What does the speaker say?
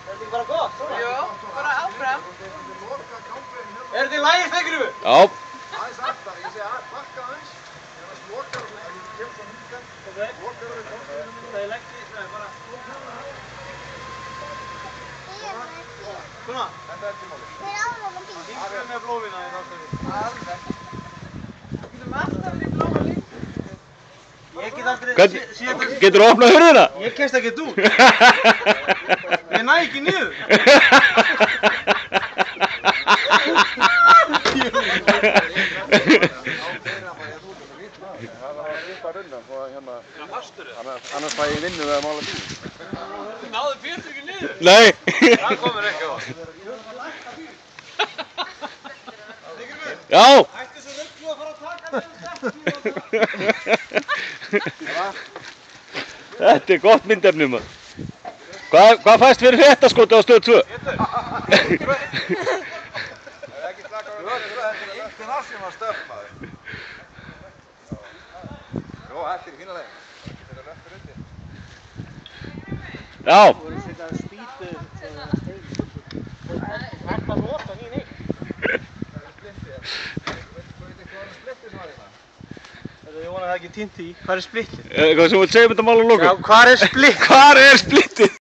þetta bara gott? Jú, bara áfram. Er þetta í lagi, Steingrímur? Já. Aðeins aftar, ég segi að bakka aðeins. Þegar það slokar og það kemur svo hingað. Slokar og við komum. Það er leggið, bara... Svona. Þetta er tímáli. Hingað með blóðina í ráðstöðu. Alveg. Við getum alltaf við blóma líka. Ég get aldrei... Geturðu opnað hurðina? Ég kemst ekkert út. Ég næ ekki niður. Annars fæ ég vinnu við að mála bíl. Þú náðu Pétur ekki niður. Nei. Það komur ekki á. Já. Ætti svo rögglu að fara að taka þetta. Þetta er gott myndefni maður. Hvað fæst fyrir fréttaskoti á stöð 2? Þetta er international stuff, maður. Jó, þetta er fína leið. Þetta er rétt fyrir undir. Já. Þú voru að setja spýtu stein. Þetta nota mín eitt. Ég vona að það ekki týnt í. Hvað er splittið? Hvað sem þú vilt segja um þetta mál að loka? Já, hvað er splittið? Hvar er splittið?